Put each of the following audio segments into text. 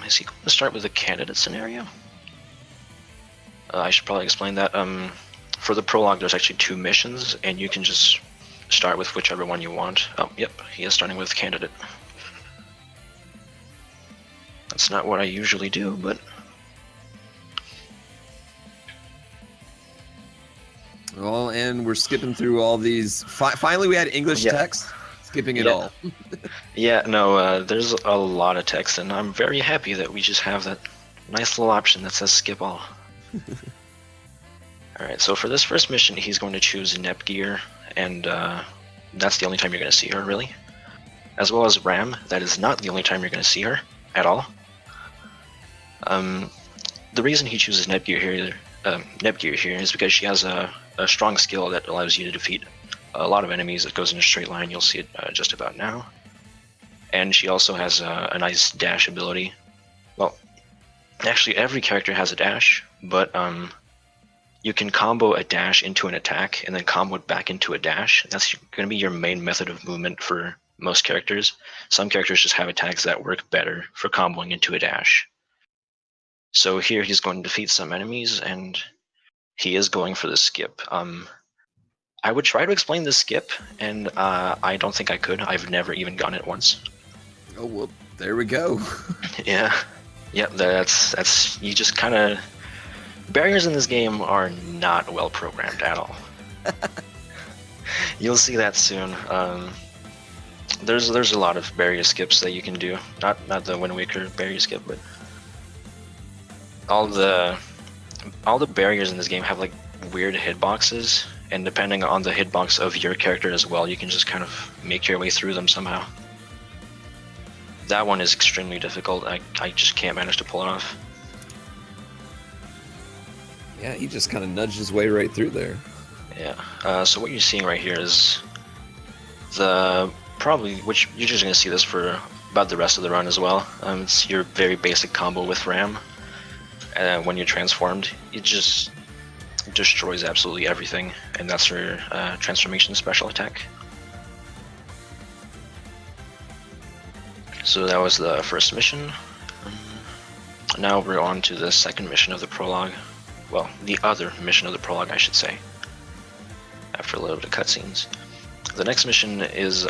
Is he going to start with a candidate scenario? I should probably explain that. For the prologue, there's actually 2 missions, and you can just start with whichever one you want. Oh, yep, he is starting with candidate. That's not what I usually do, but... Well, and we're skipping through all these. Finally, we had English text. Skipping it all. Yeah, no, there's a lot of text, and I'm very happy that we just have that nice little option that says skip all. Alright, so for this first mission, he's going to choose Nepgear, and that's the only time you're going to see her, really. As well as Ram, that is not the only time you're going to see her, at all. The reason he chooses Nepgear here is because she has a strong skill that allows you to defeat a lot of enemies that goes in a straight line. You'll see it just about now. And she also has a nice dash ability. Well, actually every character has a dash, but you can combo a dash into an attack and then combo it back into a dash. That's going to be your main method of movement for most characters. Some characters just have attacks that work better for comboing into a dash. So here he's going to defeat some enemies, and he is going for the skip. I would try to explain the skip, and I don't think I could. I've never even gotten it once. Oh, well, there we go. Yeah, that's you just kind of... Barriers in this game are not well programmed at all. You'll see that soon. There's a lot of barrier skips that you can do. Not the Wind Waker barrier skip, but all the barriers in this game have like weird hitboxes, and depending on the hitbox of your character as well, you can just kind of make your way through them somehow. That one is extremely difficult. I just can't manage to pull it off. Yeah, he just kind of nudged his way right through there. Yeah. So what you're seeing right here is which you're just going to see this for about the rest of the run as well. It's your very basic combo with Ram. And when you're transformed, it just destroys absolutely everything, and that's her transformation special attack. So that was the first mission. Now we're on to the second mission of the prologue. Well, the other mission of the prologue, I should say. After a little bit of cutscenes. The next mission is,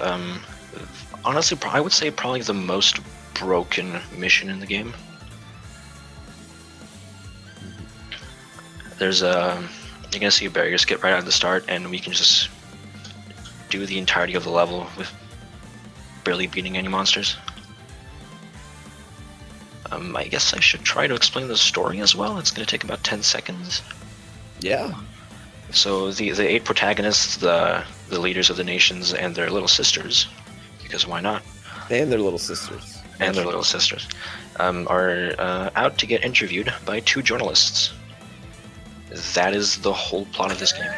honestly, I would say probably the most broken mission in the game. There's you're gonna see a barrier skip right at the start, and we can just do the entirety of the level with barely beating any monsters. I guess I should try to explain the story as well. It's gonna take about 10 seconds. Yeah. So the 8 protagonists, the leaders of the nations and their little sisters, because why not? And their little sisters. Are out to get interviewed by 2 journalists. That is the whole plot of this game.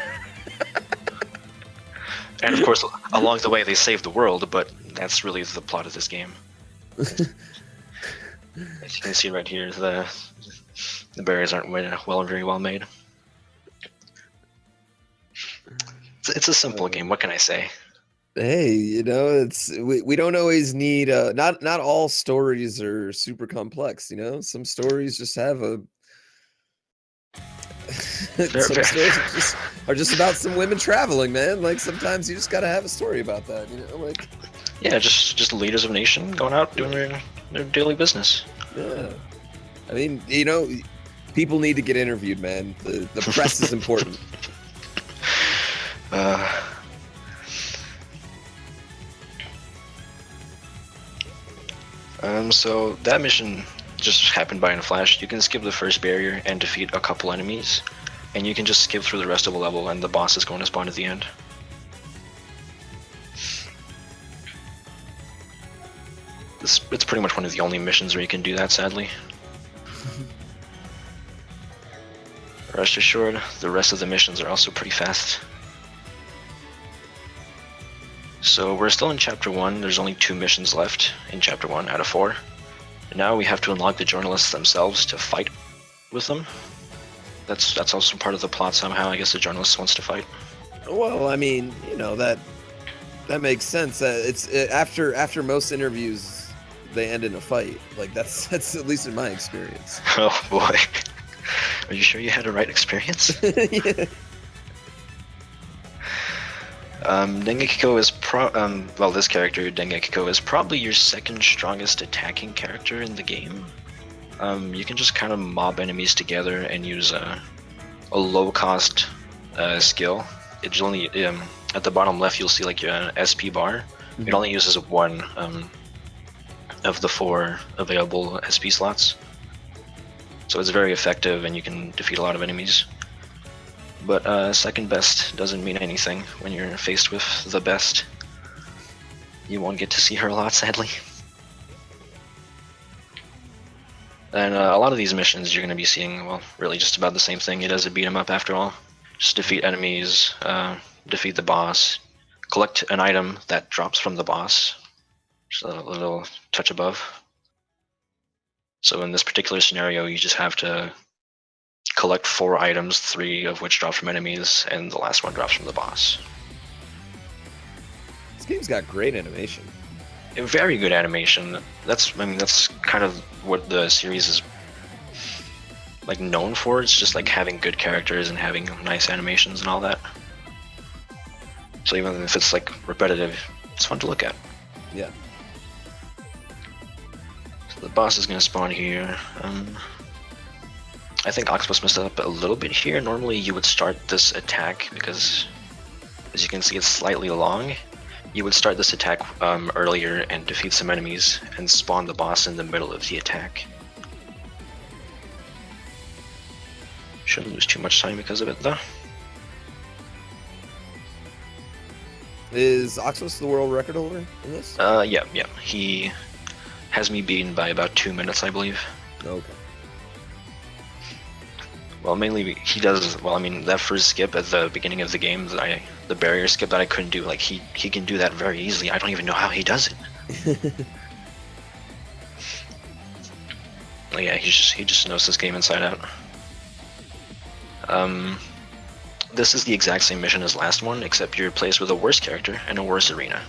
And of course, along the way they save the world, but that's really the plot of this game. As you can see right here, the barriers aren't very well made. It's a simple game. What can I say? Hey, it's we don't always need not all stories are super complex. Some stories just have a some stories are just about some women traveling, man. Like sometimes you just gotta have a story about that. Like yeah, just leaders of a nation going out doing their daily business. Yeah, I mean, people need to get interviewed, man. The press is important. So that mission just happened by in a flash. You can skip the first barrier and defeat a couple enemies, and you can just skip through the rest of the level, and the boss is going to spawn at the end. It's pretty much one of the only missions where you can do that, sadly. Rest assured, the rest of the missions are also pretty fast. So we're still in Chapter 1, there's only 2 missions left in Chapter 1 out of 4. And now we have to unlock the journalists themselves to fight with them. That's also part of the plot somehow. I guess the journalist wants to fight. Well, I mean, that makes sense. It's after most interviews, they end in a fight. Like that's at least in my experience. Oh boy. Are you sure you had a right experience? Yeah. Dengekiko is well, this character, Dengekiko, is probably your second strongest attacking character in the game. You can just kind of mob enemies together and use a low-cost skill. It's only at the bottom left you'll see like your SP bar. Mm-hmm. It only uses one of the 4 available SP slots, so it's very effective and you can defeat a lot of enemies. But second best doesn't mean anything when you're faced with the best. You won't get to see her a lot, sadly. And a lot of these missions you're going to be seeing, well, really just about the same thing. It is a beat 'em up after all. Just defeat enemies, defeat the boss, collect an item that drops from the boss. Just a little touch above. So in this particular scenario, you just have to collect 4 items, 3 of which drop from enemies, and the last one drops from the boss. This game's got great animation. A very good animation. That's kind of what the series is like known for. It's just like having good characters and having nice animations and all that. So even if it's like repetitive, it's fun to look at. Yeah. So the boss is gonna spawn here. I think Octopus messed up a little bit here. Normally you would start this attack because, as you can see, it's slightly long. You would start this attack earlier and defeat some enemies and spawn the boss in the middle of the attack. Shouldn't lose too much time because of it though. Is Octopus the world record holder in this? Yeah. He has me beaten by about 2 minutes, I believe. Okay. Well, mainly he does, well, I mean, that first skip at the beginning of the game, the barrier skip that I couldn't do, like, he can do that very easily. I don't even know how he does it. Well, yeah, he just knows this game inside out. This is the exact same mission as last one, except you're placed with a worse character and a worse arena.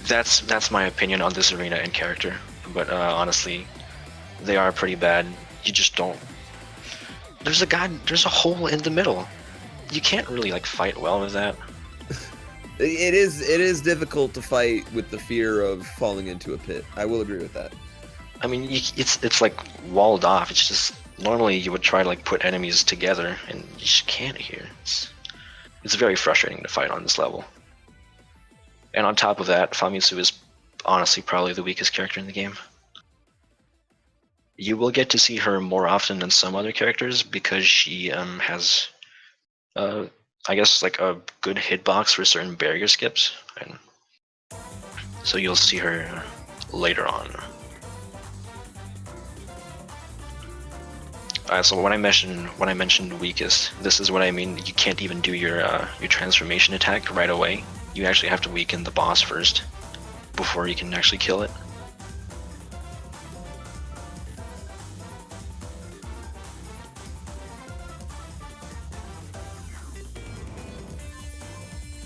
That's my opinion on this arena and character, but honestly, they are pretty bad. You just don't. There's a hole in the middle. You can't really like fight well with that. It is difficult to fight with the fear of falling into a pit. I will agree with that. I mean, it's like walled off. It's just normally you would try to like put enemies together, and you just can't here. It's very frustrating to fight on this level. And on top of that, Famitsu is honestly probably the weakest character in the game. You will get to see her more often than some other characters because she has, I guess, like a good hitbox for certain barrier skips, and so you'll see her later on. So when I mentioned weakest, this is what I mean. You can't even do your transformation attack right away. You actually have to weaken the boss first before you can actually kill it.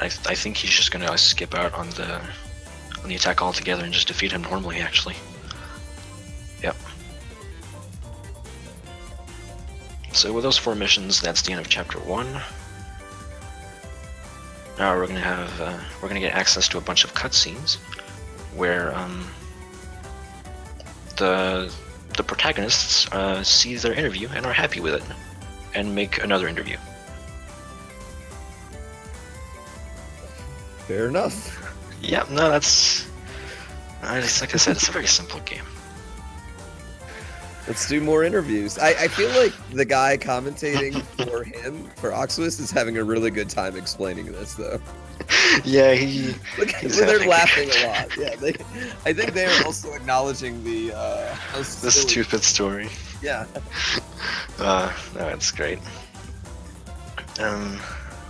I think he's just gonna skip out on the attack altogether and just defeat him normally, actually. Yep. So with those 4 missions, that's the end of Chapter 1. Now we're gonna get access to a bunch of cutscenes where the protagonists see their interview and are happy with it, and make another interview. Fair enough. Yeah, no, that's like I said, it's a very simple game. Let's do more interviews. I feel like the guy commentating for him, for Oxus, is having a really good time explaining this, though. Yeah, they're laughing a lot. Yeah, I think they're also acknowledging the stupid story. Yeah. No, it's great.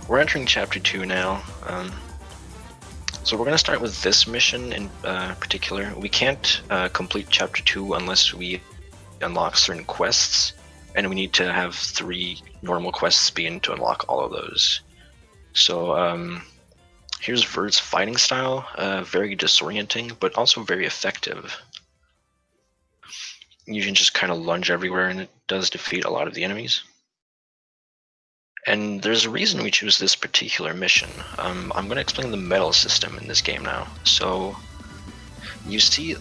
We're entering Chapter 2 now. So we're going to start with this mission in particular. We can't complete Chapter 2 unless we unlock certain quests, and we need to have 3 normal quests begin to unlock all of those. So Here's Vert's fighting style, very disorienting, but also very effective. You can just kind of lunge everywhere, and it does defeat a lot of the enemies. And there's a reason we choose this particular mission. I'm going to explain the medal system in this game now. So you see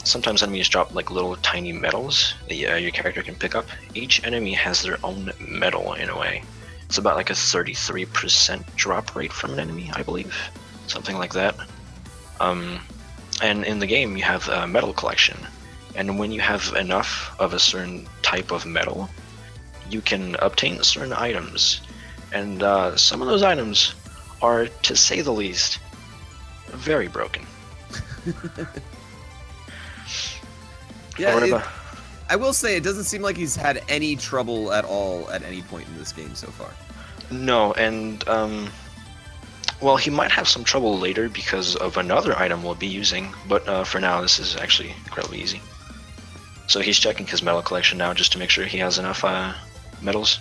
sometimes enemies drop like little tiny medals that your character can pick up. Each enemy has their own medal in a way. It's about like a 33% drop rate from an enemy, I believe. Something like that. And in the game you have a medal collection. And when you have enough of a certain type of medal, you can obtain certain items. And some of those items are, to say the least, very broken. Yeah, I will say it doesn't seem like he's had any trouble at all at any point in this game so far. No, and well, he might have some trouble later because of another item we'll be using, but for now this is actually incredibly easy. So he's checking his medal collection now just to make sure he has enough medals.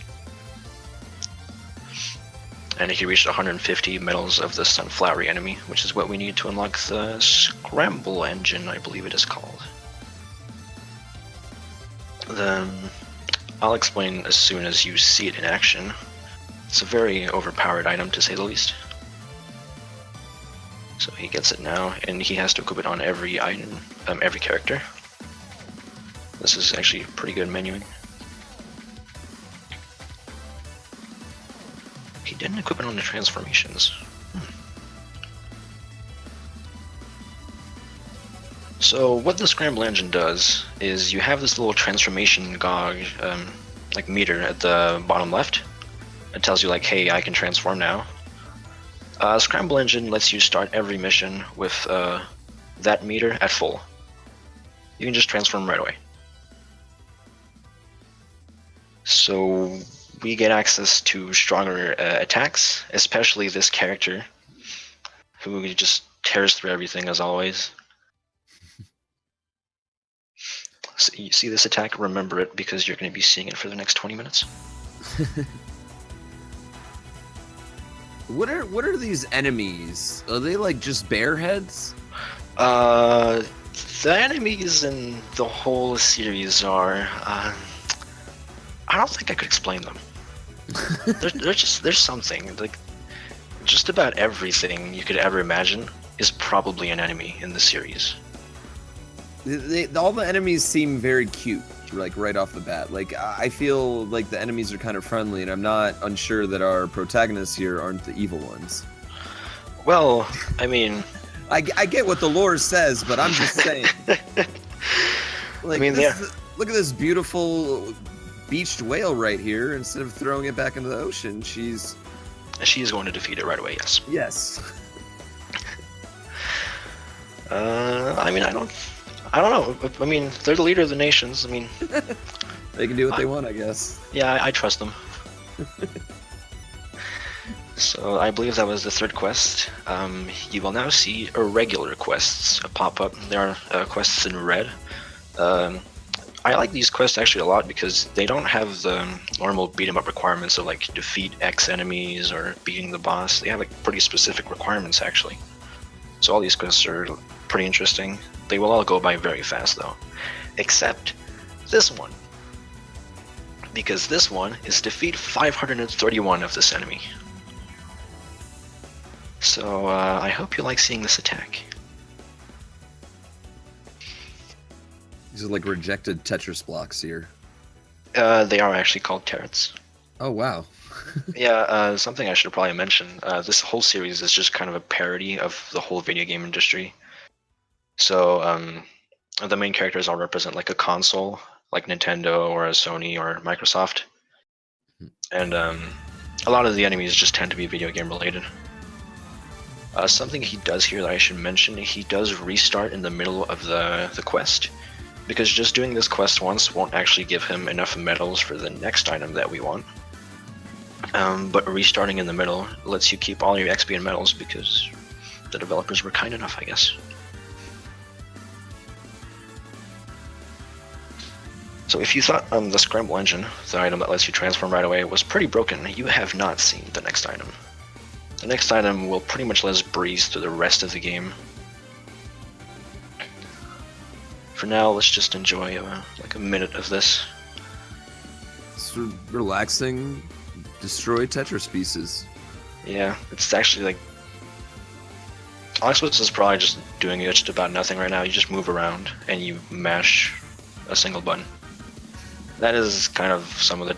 And he reached 150 medals of the Sunflowery enemy, which is what we need to unlock the Scramble engine, I believe it is called. Then I'll explain as soon as you see it in action. It's a very overpowered item, to say the least. So he gets it now, and he has to equip it on every item, every character. This is actually pretty good menuing. He didn't equip it on the transformations. So what the Scramble engine does is you have this little transformation gauge, like meter at the bottom left. It tells you like, hey, I can transform now. Scramble engine lets you start every mission with that meter at full. You can just transform right away. So we get access to stronger attacks, especially this character, who just tears through everything as always. So you see this attack, remember it, because you're going to be seeing it for the next 20 minutes. What are these enemies? Are they like just bear heads? The enemies in the whole series are, I don't think I could explain them. There's something, like, just about everything you could ever imagine is probably an enemy in the series. All the enemies seem very cute, like right off the bat. Like I feel like the enemies are kind of friendly, and I'm not unsure that our protagonists here aren't the evil ones. Well, I mean, I get what the lore says, but I'm just saying. Like, I mean, look at this beautiful beached whale right here. Instead of throwing it back into the ocean, she is going to defeat it right away. Yes. Yes. I mean, I don't know. I mean, they're the leader of the nations. I mean, they can do what they want, I guess. Yeah, I trust them. So I believe that was the third quest. You will now see irregular quests pop up. There are quests in red. I like these quests actually a lot because they don't have the normal beat 'em up requirements of like defeat X enemies or beating the boss. They have like pretty specific requirements actually. So all these quests are pretty interesting. They will all go by very fast though, except this one, because this one is defeat 531 of this enemy. So I hope you like seeing this attack. These are like rejected Tetris blocks here. They are actually called turrets. Oh wow. Yeah, something I should probably mention. This whole series is just kind of a parody of the whole video game industry. So the main characters all represent like a console, like Nintendo or a Sony or Microsoft. And a lot of the enemies just tend to be video game related. Something he does here that I should mention, he does restart in the middle of the quest, because just doing this quest once won't actually give him enough medals for the next item that we want. But restarting in the middle lets you keep all your XP and medals because the developers were kind enough, I guess. So if you thought the Scramble engine, the item that lets you transform right away, was pretty broken, you have not seen the next item. The next item will pretty much let us breeze through the rest of the game. For now, let's just enjoy like a minute of this. It's relaxing. Destroy Tetris pieces. Yeah, it's actually like... Oxbus is probably just doing just about nothing right now. You just move around and you mash a single button. That is kind of some of the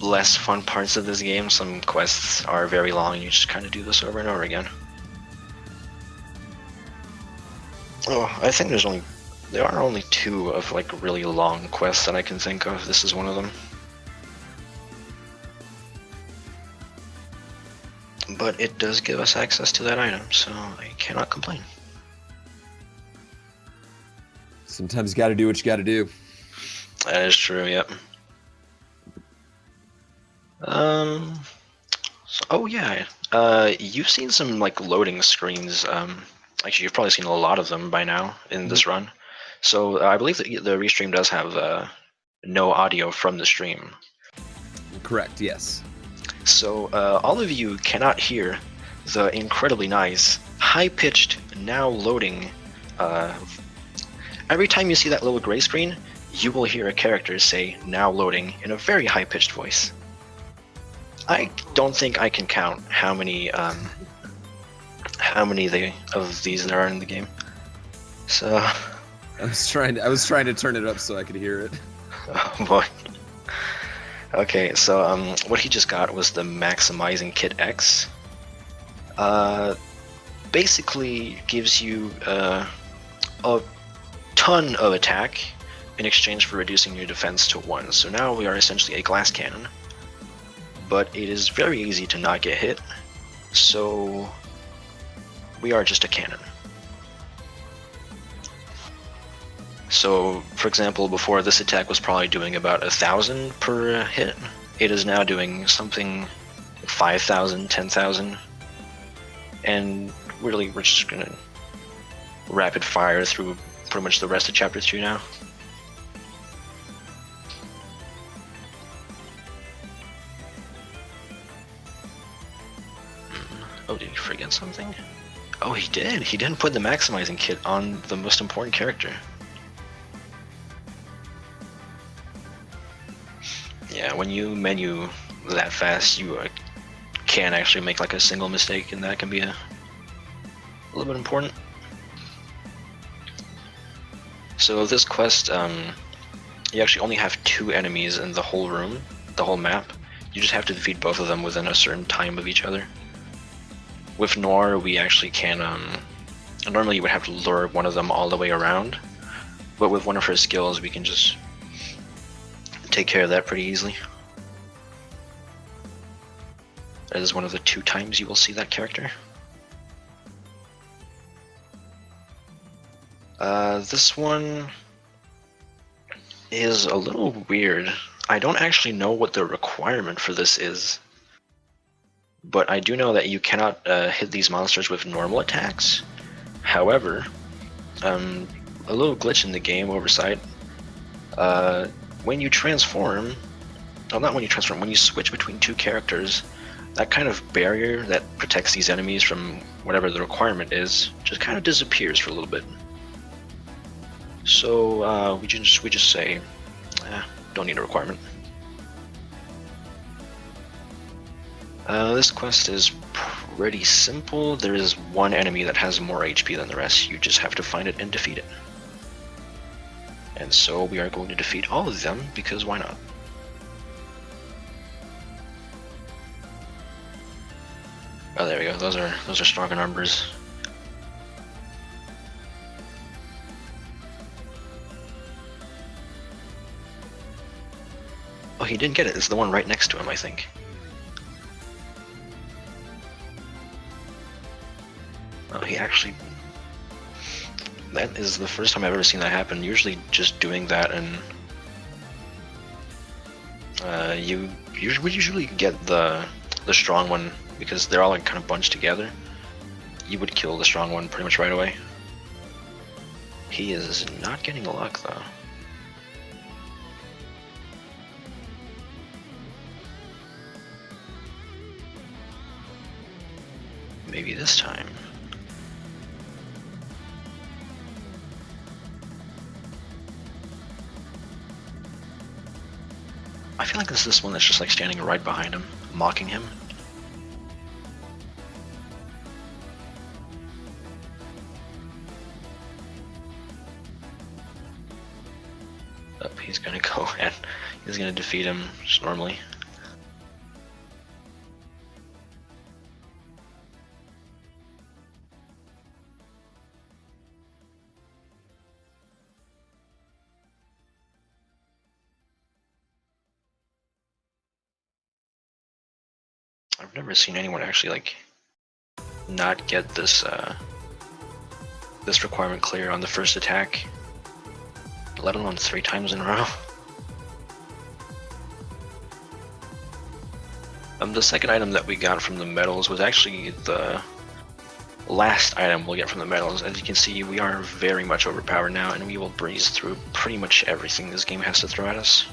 less fun parts of this game. Some quests are very long and you just kind of do this over and over again. Oh, I think there are only 2 of like really long quests that I can think of. This is one of them. But it does give us access to that item, so I cannot complain. Sometimes you gotta do what you gotta do. That is true, yep. Oh yeah, you've seen some like loading screens. Actually, you've probably seen a lot of them by now in this run. So I believe that the restream does have no audio from the stream. Correct, yes. So all of you cannot hear the incredibly nice, high-pitched, now loading. Every time you see that little gray screen, you will hear a character say "now loading" in a very high-pitched voice. I don't think I can count how many of these there are in the game. So I was trying to turn it up so I could hear it. Oh boy. Okay, so what he just got was the Maximizing Kit X. Basically gives you a ton of attack in exchange for reducing your defense to 1. So now we are essentially a glass cannon. But it is very easy to not get hit, so we are just a cannon. So, for example, before this attack was probably doing about 1,000 per hit. It is now doing something 5,000, 10,000. And really, we're just gonna rapid fire through pretty much the rest of Chapter 2 now. Oh, did he forget something? Oh, he did! He didn't put the Maximizing Kit on the most important character. Yeah, when you menu that fast, you can actually make like a single mistake, and that can be a little bit important. So this quest, you actually only have 2 enemies in the whole room, the whole map. You just have to defeat both of them within a certain time of each other. With Noir, we actually can, normally you would have to lure one of them all the way around, but with one of her skills, we can just take care of that pretty easily. That is one of the 2 times you will see that character. This one is a little weird. I don't actually know what the requirement for this is, but I do know that you cannot hit these monsters with normal attacks. However, a little glitch in the game oversight. When you transform, well, not when you transform, when you switch between 2 characters, that kind of barrier that protects these enemies from whatever the requirement is just kind of disappears for a little bit. So we just say, don't need a requirement. This quest is pretty simple. There is one enemy that has more HP than the rest. You just have to find it and defeat it. And so we are going to defeat all of them, because why not? Oh, there we go. Those are stronger numbers. Oh, he didn't get it. It's the one right next to him, I think. Oh, he actually... That is the first time I've ever seen that happen. Usually just doing that and... you would usually get the strong one, because they're all like kind of bunched together. You would kill the strong one pretty much right away. He is not getting luck though. Maybe this time. I feel like this is this one that's just like standing right behind him, mocking him. He's gonna go and he's gonna defeat him just normally. I've never seen anyone actually like not get this this requirement clear on the first attack, let alone 3 times in a row. The second item that we got from the medals was actually the last item we'll get from the medals. As you can see, we are very much overpowered now, and we will breeze through pretty much everything this game has to throw at us.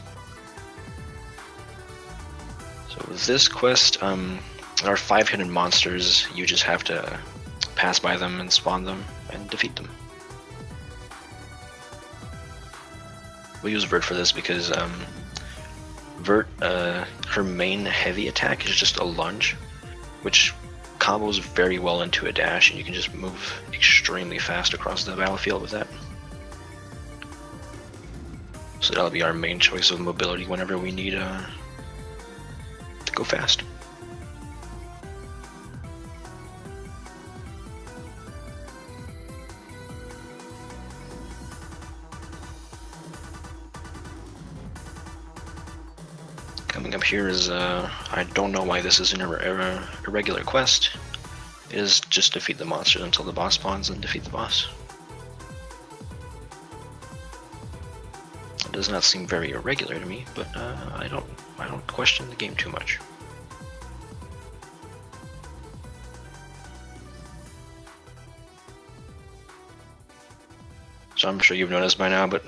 So with this quest, there are 5 hidden monsters. You just have to pass by them and spawn them and defeat them. We use Vert for this because Vert, her main heavy attack is just a lunge, which combos very well into a dash, and you can just move extremely fast across the battlefield with that. So that'll be our main choice of mobility whenever we need to go fast. Coming up here is, I don't know why this is an irregular quest. It is just defeat the monsters until the boss spawns and defeat the boss. It does not seem very irregular to me, but I don't question the game too much. So I'm sure you've noticed by now, but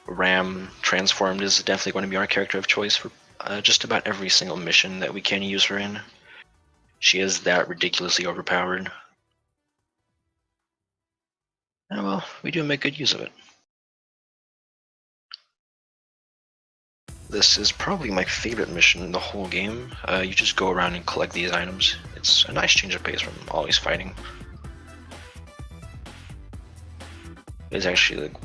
Ram transformed is definitely going to be our character of choice for just about every single mission that we can use her in. She is that ridiculously overpowered. And well, we do make good use of it. This is probably my favorite mission in the whole game. You just go around and collect these items. It's a nice change of pace from always fighting. It's actually, like,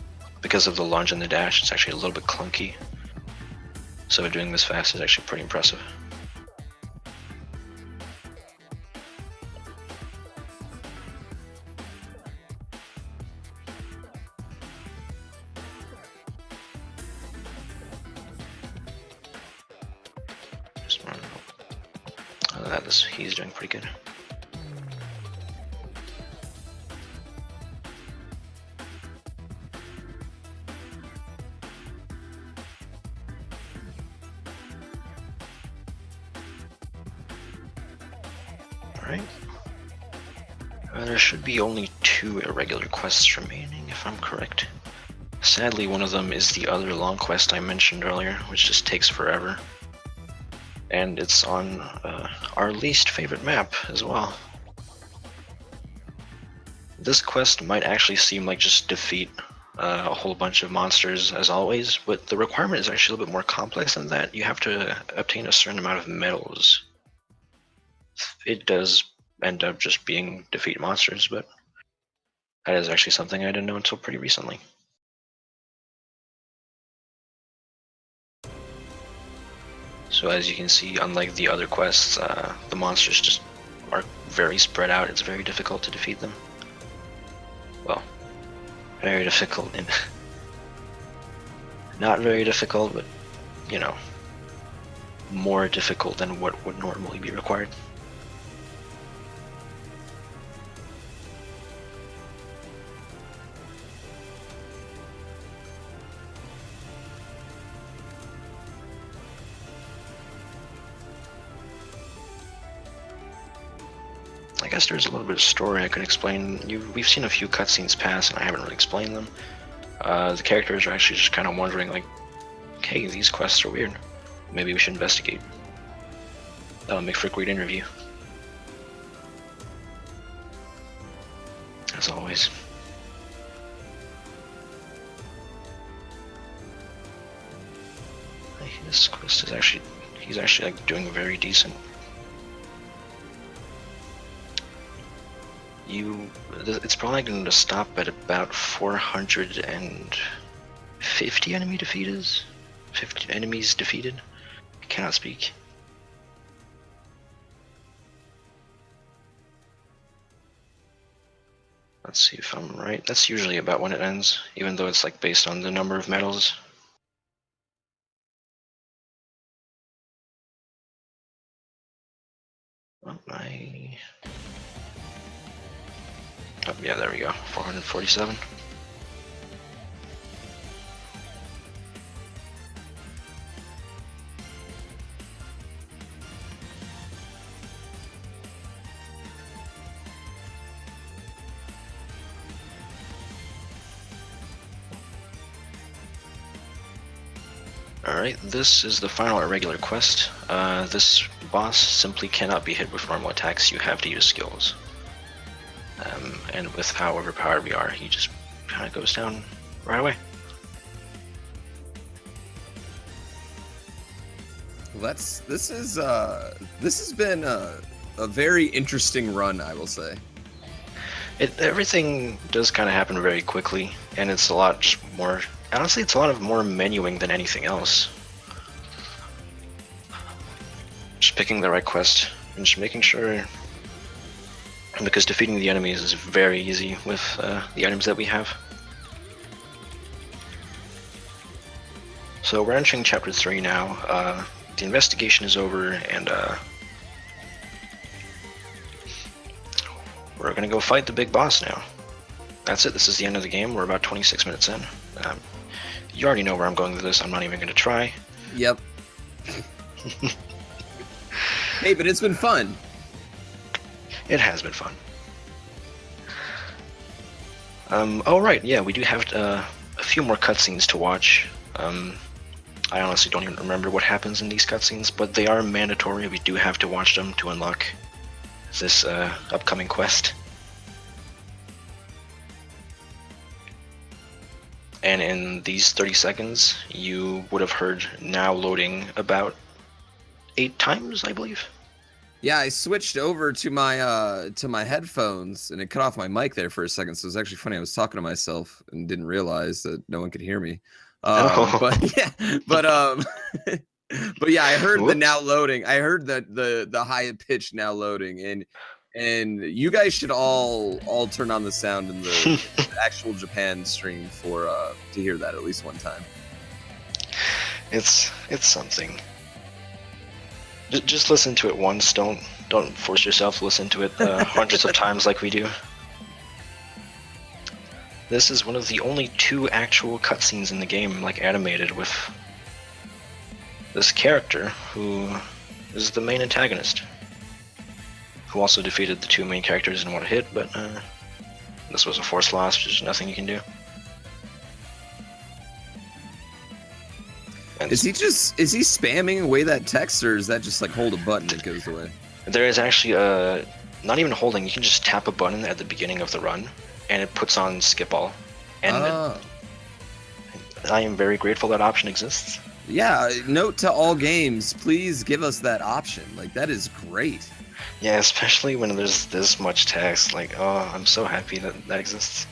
because of the lunge and the dash, it's actually a little bit clunky. So doing this fast is actually pretty impressive. He's doing pretty good. Alright. There should be only 2 irregular quests remaining, if I'm correct. Sadly, one of them is the other long quest I mentioned earlier, which just takes forever. And it's on our least favorite map as well. This quest might actually seem like just defeat a whole bunch of monsters as always, but the requirement is actually a little bit more complex than that. You have to obtain a certain amount of medals. It does end up just being defeat monsters, but that is actually something I didn't know until pretty recently. So as you can see, unlike the other quests, the monsters just are very spread out. It's very difficult to defeat them. Well, very difficult, and not very difficult, but, you know, more difficult than what would normally be required. I guess there's a little bit of story I could explain. We've seen a few cutscenes pass, and I haven't really explained them. The characters are actually just kind of wondering, like, hey, these quests are weird. Maybe we should investigate. That'll make for a great interview. as always. This quest is actually, he's actually like doing very decent. It's probably going to stop at about 450 enemy defeated. 50 enemies defeated. I cannot speak. Let's see if I'm right. That's usually about when it ends, even though it's like based on the number of medals. Oh, yeah, there we go. 447. Alright, this is the final irregular quest. This boss simply cannot be hit with normal attacks, you have to use skills. And with how overpowered we are, he just kind of goes down right away. Well, this has been a very interesting run, I will say. Everything does kind of happen very quickly, and it's a lot more. Honestly, it's a lot of more menuing than anything else. Just picking the right quest and just making sure, because defeating the enemies is very easy with the items that we have. So we're entering chapter 3 now. The investigation is over, and we're gonna go fight the big boss now. That's it. This is the end of the game. We're about 26 minutes in. You already know where I'm going with this. I'm not even gonna try. Yep. Hey, but it's been fun. It has been fun. Oh right, yeah, we do have a few more cutscenes to watch. I honestly don't even remember what happens in these cutscenes, but they are mandatory. We do have to watch them to unlock this upcoming quest. And in these 30 seconds, you would have heard now loading about 8 times, I believe. Yeah, I switched over to my headphones, and it cut off my mic there for a second. So it was actually funny. I was talking to myself and didn't realize that no one could hear me. But yeah, but yeah, I heard the now loading. I heard that the high pitch now loading, and you guys should all turn on the sound in the actual Japan stream for to hear that at least one time. It's something. Just listen to it once. Don't force yourself to listen to it hundreds of times like we do. This is one of the only 2 actual cutscenes in the game, like animated, with this character who is the main antagonist, who also defeated the 2 main characters in one hit, but this was a forced loss. There's nothing you can do. And is he spamming away that text, or is that just like hold a button and it goes away? There is actually not even holding. You can just tap a button at the beginning of the run, and it puts on skip all. And I am very grateful that option exists. Yeah, note to all games, please give us that option. Like, that is great. Yeah, especially when there's this much text. Like, oh, I'm so happy that exists.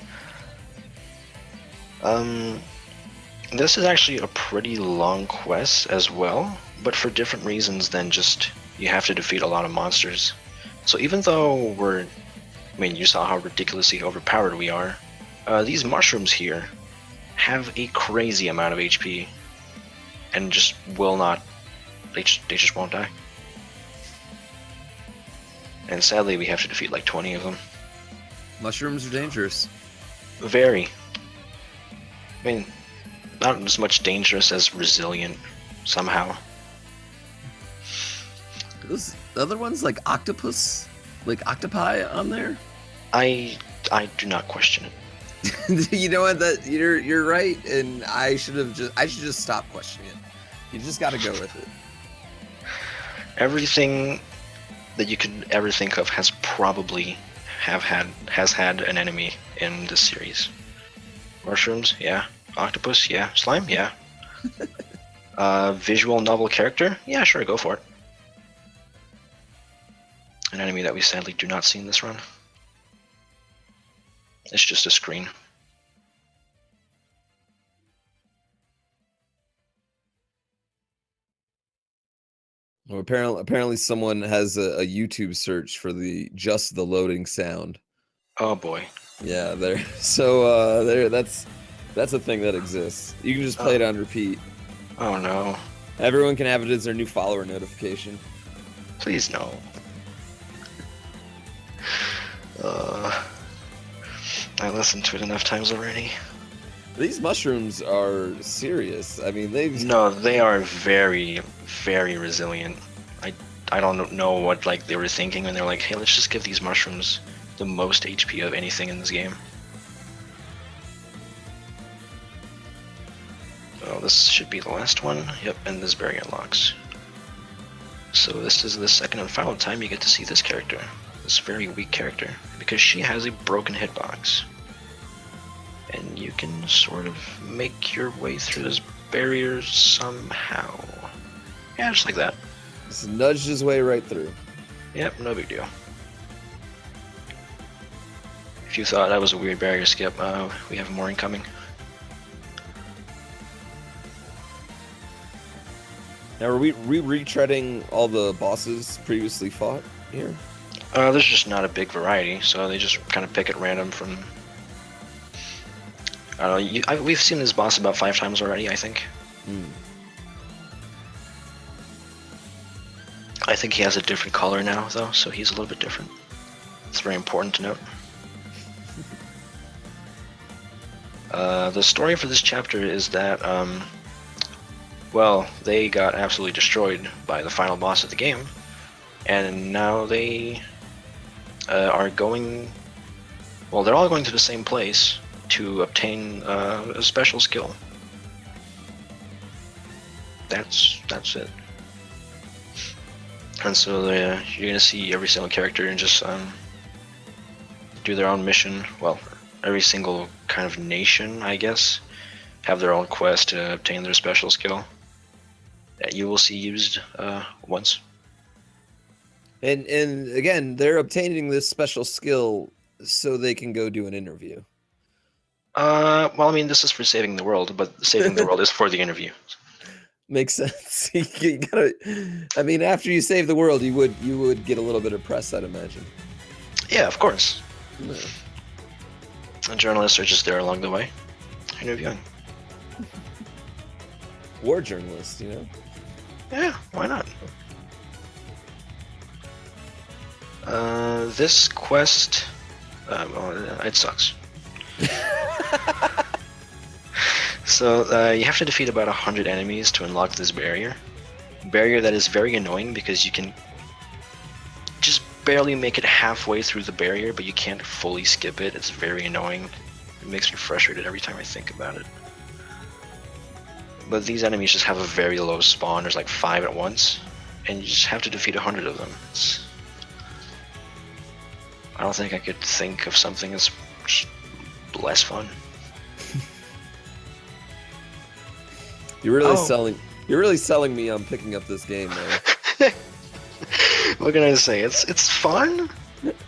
This is actually a pretty long quest as well, but for different reasons than just you have to defeat a lot of monsters. So even though you saw how ridiculously overpowered we are, these mushrooms here have a crazy amount of HP and just will not, they just won't die. And sadly we have to defeat like 20 of them. Mushrooms are dangerous. Very. I mean, not as much dangerous as resilient, somehow. Those other ones like octopus? Like octopi on there? I do not question it. You know what? That you're right, and I should just stop questioning it. You just got to go with it. Everything that you could ever think of has probably has had an enemy in this series. Mushrooms, yeah. Octopus, yeah. Slime, yeah. Visual novel character, yeah, sure, go for it. An enemy that we sadly do not see in this run. It's just a screen. Well, apparently someone has a YouTube search for just the loading sound. Oh boy. Yeah, there. So there. That's a thing that exists. You can just play it on repeat. Oh no. Everyone can have it as their new follower notification. Please no. I listened to it enough times already. These mushrooms are serious. I mean, No, they are very, very resilient. I don't know what they were thinking when they're like, hey, let's just give these mushrooms the most HP of anything in this game. Oh, this should be the last one. Yep, and this barrier unlocks. So this is the second and final time you get to see this character. This very weak character. Because she has a broken hitbox. And you can sort of make your way through this barrier somehow. Yeah, just like that. Just nudged his way right through. Yep, no big deal. If you thought that was a weird barrier skip, we have more incoming. Now, are we retreading all the bosses previously fought here? There's just not a big variety, so they just kind of pick at random from... I don't know, we've seen this boss about 5 times already, I think. I think he has a different color now, though, so he's a little bit different. It's very important to note. The story for this chapter is that, well, they got absolutely destroyed by the final boss of the game, and now they are going... Well, they're all going to the same place to obtain a special skill. That's it. And so you're gonna see every single character and just do their own mission. Well, every single kind of nation, I guess, have their own quest to obtain their special skill that you will see used once. And again, they're obtaining this special skill so they can go do an interview. Well, I mean, this is for saving the world, but saving the world is for the interview. Makes sense. You gotta, I mean, after you save the world, you would get a little bit of press, I'd imagine. Yeah, of course. Yeah. And journalists are just there along the way, interviewing. War journalists, you know? Yeah, why not? This quest, well, it sucks. So you have to defeat about 100 enemies to unlock this barrier. Barrier that is very annoying because you can just barely make it halfway through the barrier, but you can't fully skip it. It's very annoying. It makes me frustrated every time I think about it. But these enemies just have a very low spawn. There's like 5 at once, and you just have to defeat 100 of them. I don't think I could think of something that's less fun. You're really selling me on picking up this game, man. What can I say? It's fun,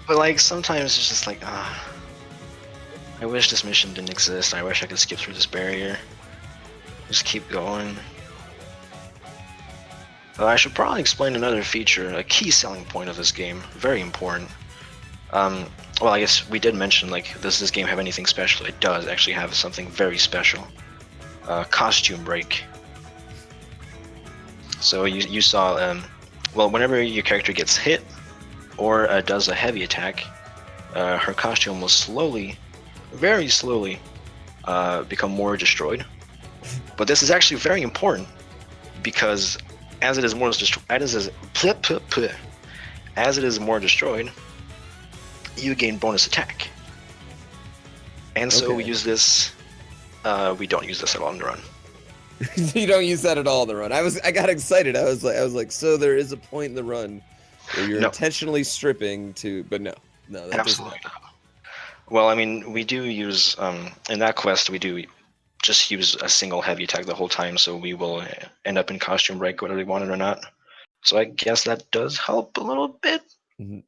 but like sometimes it's just like, I wish this mission didn't exist. I wish I could skip through this barrier. Just keep going. I should probably explain another feature, a key selling point of this game. Very important. Well, I guess we did mention, like, does this game have anything special? It does actually have something very special. Costume break. So you saw, well, whenever your character gets hit or does a heavy attack, her costume will slowly, very slowly, become more destroyed. But this is actually very important because as it is more destroyed, you gain bonus attack. And so we use this. We don't use this at all in the run. You don't use that at all in the run. I got excited. I was like, so there is a point in the run where you're intentionally stripping to, but no. No, that Absolutely doesn't. not. Well, I mean, we do use in that quest we do just use a single heavy attack the whole time, so we will end up in costume break whether we want it or not. So I guess that does help a little bit. Mhm.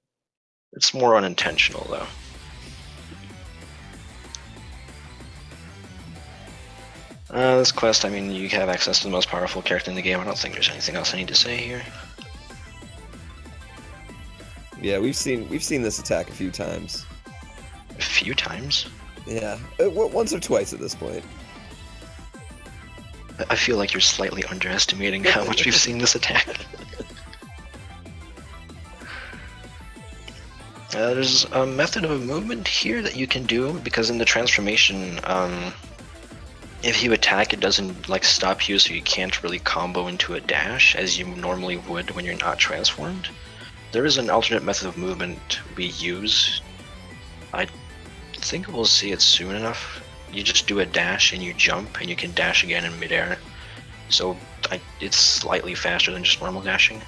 It's more unintentional though. This quest, I mean, you have access to the most powerful character in the game. I don't think there's anything else I need to say here. Yeah, we've seen this attack a few times. A few times? Yeah, once or twice at this point. I feel like you're slightly underestimating how much we've seen this attack. There's a method of movement here that you can do, because in the transformation, if you attack, it doesn't like stop you, so you can't really combo into a dash as you normally would when you're not transformed. There is an alternate method of movement we use. I think we'll see it soon enough. You just do a dash and you jump, and you can dash again in midair. So it's slightly faster than just normal dashing.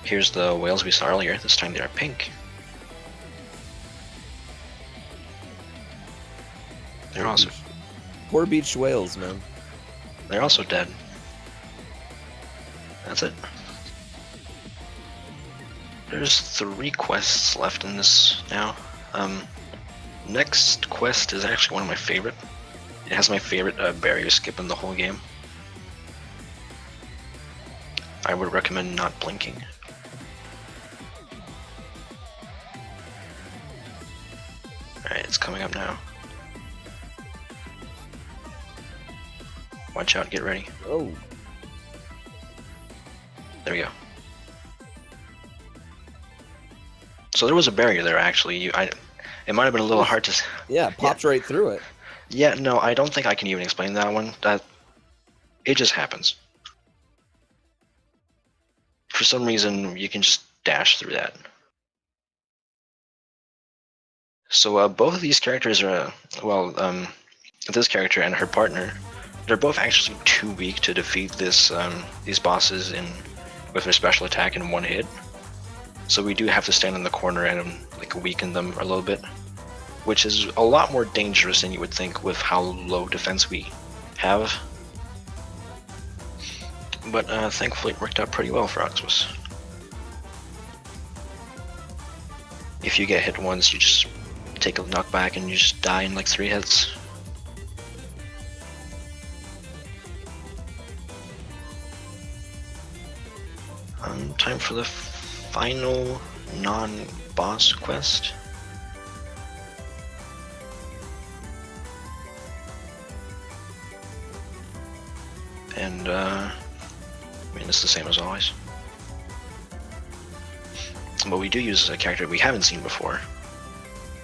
Here's the whales we saw earlier. This time they are pink. They're also Poor beached whales, man. They're also dead. That's it. There's 3 quests left in this now. Next quest is actually one of my favorite. It has my favorite barrier skip in the whole game. I would recommend not blinking. Alright, it's coming up now. Watch out, get ready. Oh. There we go. So there was a barrier there actually. It might have been a little hard to... Yeah, popped right through it. Yeah, no, I don't think I can even explain that one. It just happens. For some reason, you can just dash through that. So both of these characters are, this character and her partner, they're both actually too weak to defeat these bosses with their special attack in one hit. So we do have to stand in the corner and like weaken them a little bit, which is a lot more dangerous than you would think with how low defense we have. But thankfully it worked out pretty well for Oxus. If you get hit once, you just take a knockback and you just die in like 3 hits. Time for the final non-boss quest. And I mean, it's the same as always. But we do use a character we haven't seen before.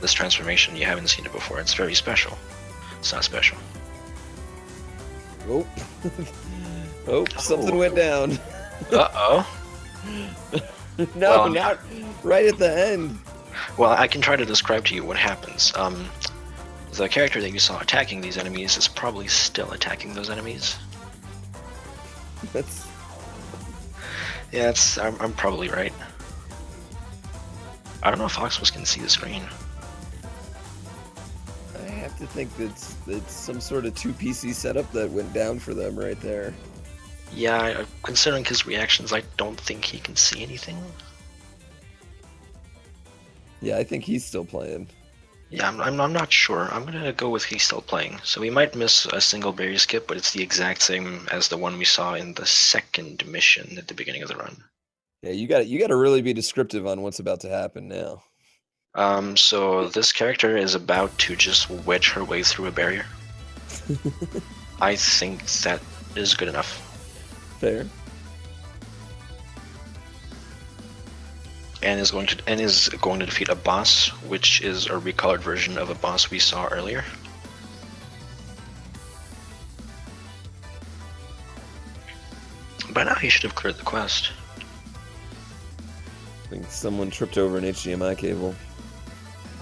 This transformation, you haven't seen it before. It's very special. It's not special. Oh. Oh, something went down. Uh-oh. No, Well, not right at the end. Well, I can try to describe to you what happens. The character that you saw attacking these enemies is probably still attacking those enemies. That's... Yeah, I'm probably right. I don't know if Oxus can see the screen. I have to think that's some sort of 2 PC setup that went down for them right there. Yeah, considering his reactions, I don't think he can see anything. Yeah, I think he's still playing. Yeah, I'm not sure. I'm gonna go with he's still playing. So we might miss a single barrier skip, but it's the exact same as the one we saw in the second mission at the beginning of the run. Yeah, you got to really be descriptive on what's about to happen now. So this character is about to just wedge her way through a barrier. I think that is good enough. Fair. And is going to defeat a boss, which is a recolored version of a boss we saw earlier. By now he should have cleared the quest. I think someone tripped over an HDMI cable.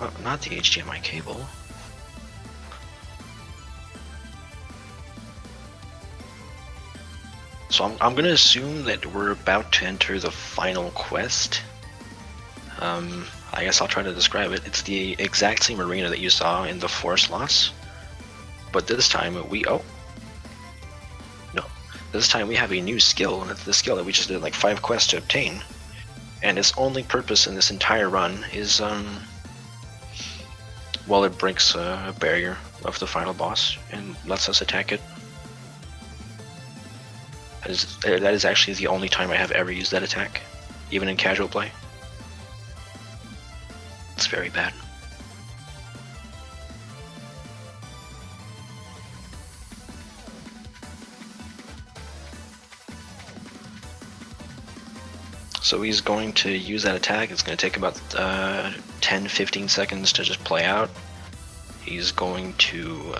Oh, not the HDMI cable. So I'm going to assume that we're about to enter the final quest. I guess I'll try to describe it. It's the exact same arena that you saw in the Forest Loss, but this time this time we have a new skill, and it's the skill that we just did like 5 quests to obtain. And its only purpose in this entire run is, well, it breaks a barrier of the final boss and lets us attack it. That is actually the only time I have ever used that attack, even in casual play. It's very bad. So he's going to use that attack. It's going to take about 10-15 seconds to just play out. He's going to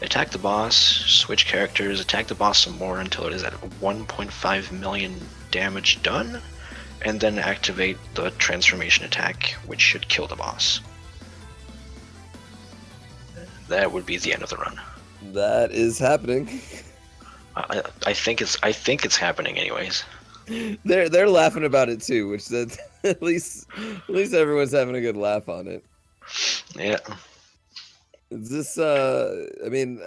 attack the boss, switch characters, attack the boss some more until it is at 1.5 million damage done, and then activate the transformation attack, which should kill the boss. That would be the end of the run. That is happening. I think it's happening anyways. They're laughing about it too, which that at least everyone's having a good laugh on it. Yeah. Is this I mean,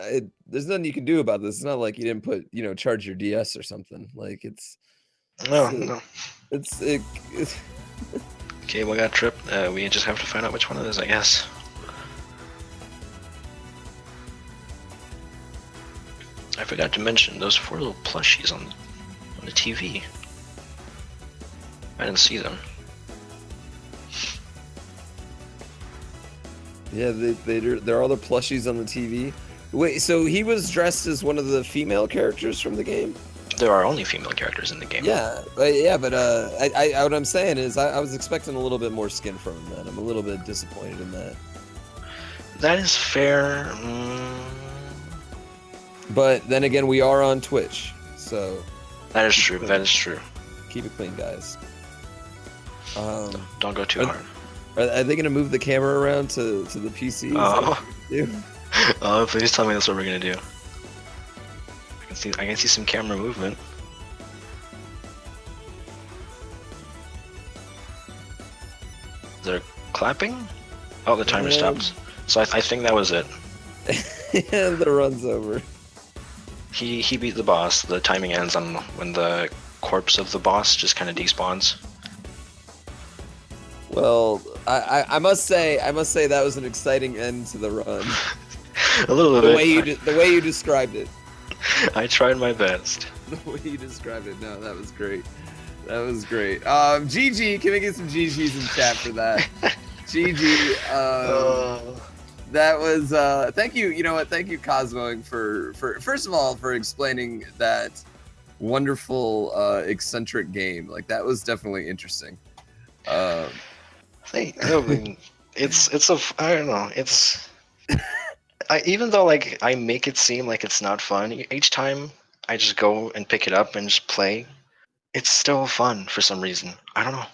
there's nothing you can do about this. It's not like you didn't put, charge your DS or something. Like it's No. It's Okay, we got Trip. We just have to find out which one it is, I guess. I forgot to mention those 4 little plushies on the TV. I didn't see them. Yeah, they're all the plushies on the TV. Wait, so he was dressed as one of the female characters from the game? There are only female characters in the game. Yeah, but what I'm saying is I was expecting a little bit more skin from him. Then I'm a little bit disappointed in that. That is fair. But then again, we are on Twitch, so That is true. That is true. Keep it clean, guys. Don't go too hard. Are they gonna move the camera around to the PC? Oh, please tell me that's what we're gonna do. I can see some camera movement. Is there clapping? Oh, the timer stopped. So I think that was it. And the run's over. He beat the boss. The timing ends on when the corpse of the boss just kind of despawns. Well, I must say that was an exciting end to the run. A little bit. The way you described it. I tried my best. The way you described it. No, that was great. That was great. GG, can we get some GGs in chat for that? GG. That was thank you. You know what? Thank you, Cosmoing, for first of all for explaining that wonderful eccentric game. Like that was definitely interesting. I mean, I don't know. Even though like I make it seem like it's not fun, each time I just go and pick it up and just play, it's still fun for some reason. I don't know.